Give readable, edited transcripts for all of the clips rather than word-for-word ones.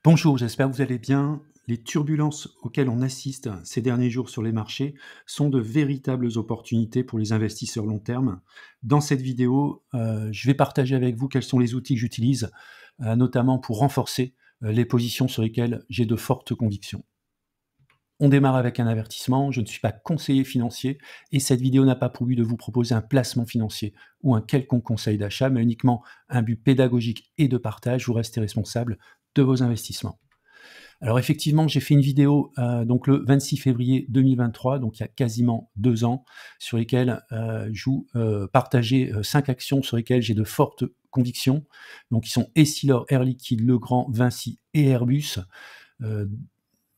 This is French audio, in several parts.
Bonjour, j'espère que vous allez bien. Les turbulences auxquelles on assiste ces derniers jours sur les marchés sont de véritables opportunités pour les investisseurs long terme. Dans cette vidéo, je vais partager avec vous quels sont les outils que j'utilise, notamment pour renforcer les positions sur lesquelles j'ai de fortes convictions. On démarre avec un avertissement, je ne suis pas conseiller financier et cette vidéo n'a pas pour but de vous proposer un placement financier ou un quelconque conseil d'achat, mais uniquement un but pédagogique et de partage. Vous restez responsable de vos investissements. Alors effectivement, j'ai fait une vidéo donc le 26 février 2023, donc il y a quasiment 2 ans, sur lesquelles je vous partageais 5 actions sur lesquelles j'ai de fortes convictions. Donc qui sont Essilor, Air Liquide, Legrand, Vinci et Airbus. Heu,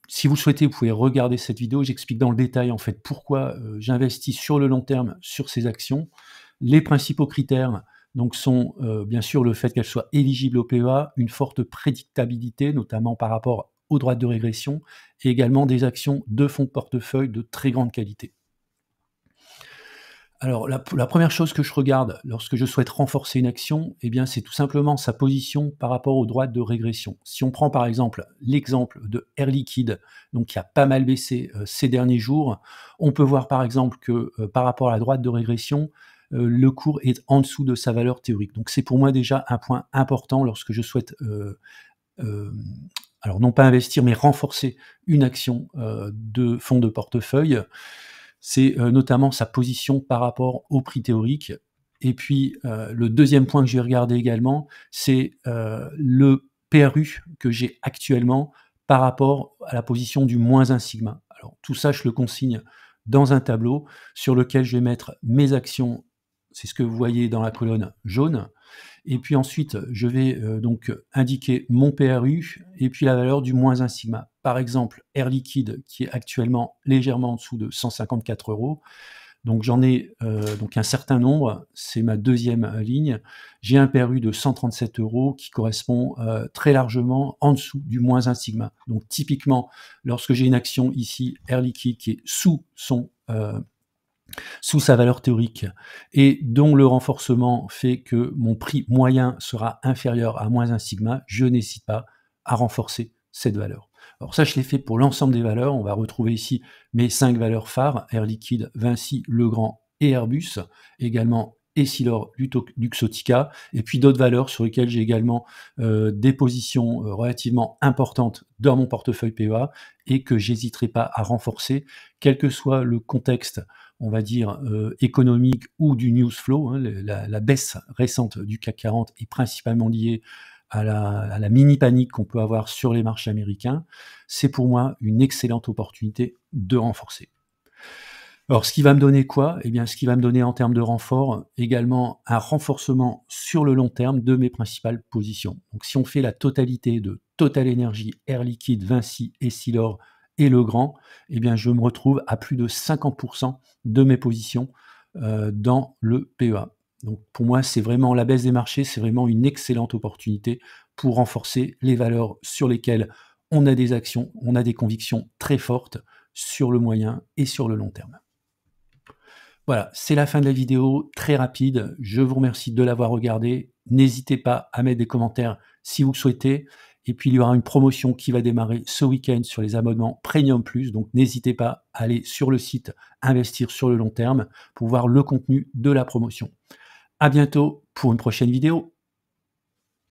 Si vous le souhaitez, vous pouvez regarder cette vidéo. J'explique dans le détail en fait pourquoi j'investis sur le long terme sur ces actions. Les principaux critères donc sont bien sûr le fait qu'elles soient éligibles au PEA, une forte prédictabilité, notamment par rapport aux droites de régression, et également des actions de fonds de portefeuille de très grande qualité. Alors la première chose que je regarde lorsque je souhaite renforcer une action, eh bien, c'est tout simplement sa position par rapport aux droites de régression. Si on prend par exemple l'exemple de Air Liquide, donc qui a pas mal baissé, ces derniers jours, on peut voir par exemple que, par rapport à la droite de régression, le cours est en dessous de sa valeur théorique. Donc c'est pour moi déjà un point important lorsque je souhaite, hem, alors non pas investir, mais renforcer une action, de fonds de portefeuille. C'est, notamment sa position par rapport au prix théorique et puis, le deuxième point que je vais regarder également, c'est, le PRU que j'ai actuellement par rapport à la position du -1 sigma. Alors tout ça, je le consigne dans un tableau sur lequel je vais mettre mes actions, c'est ce que vous voyez dans la colonne jaune et puis ensuite, je vais, donc indiquer mon PRU et puis la valeur du -1 sigma. Par exemple, Air Liquide qui est actuellement légèrement en dessous de 154 €. Donc j'en ai, donc un certain nombre, c'est ma deuxième ligne. J'ai un PRU de 137 € qui correspond, très largement en dessous du -1 sigma. Donc typiquement, lorsque j'ai une action ici, Air Liquide qui est sous sa valeur théorique et dont le renforcement fait que mon prix moyen sera inférieur à -1 sigma, je n'hésite pas à renforcer cette valeur. Alors ça, je l'ai fait pour l'ensemble des valeurs. On va retrouver ici mes 5 valeurs phares, Air Liquide, Vinci, Legrand et Airbus, également Essilor, Luxottica et puis d'autres valeurs sur lesquelles j'ai également, des positions, relativement importantes dans mon portefeuille PEA et que j'hésiterai pas à renforcer, quel que soit le contexte, on va dire, économique ou du news flow, hein. La baisse récente du CAC 40 est principalement liée à la mini panique qu'on peut avoir sur les marchés américains. C'est pour moi une excellente opportunité de renforcer. Alors ce qui va me donner quoi? Eh bien, ce qui va me donner en termes de renfort, également un renforcement sur le long terme de mes principales positions. Donc si on fait la totalité de Total Energy, Air Liquide, Vinci, Essilor et Legrand, eh bien je me retrouve à plus de 50 de mes positions, dans le PEA. Donc pour moi, c'est vraiment la baisse des marchés, c'est vraiment une excellente opportunité pour renforcer les valeurs sur lesquelles on a des actions, on a des convictions très fortes sur le moyen et sur le long terme. Voilà, c'est la fin de la vidéo, très rapide. Je vous remercie de l'avoir regardée. N'hésitez pas à mettre des commentaires si vous le souhaitez. Et puis, il y aura une promotion qui va démarrer ce week-end sur les abonnements Premium Plus. Donc, n'hésitez pas à aller sur le site Investir sur le long terme pour voir le contenu de la promotion. À bientôt pour une prochaine vidéo.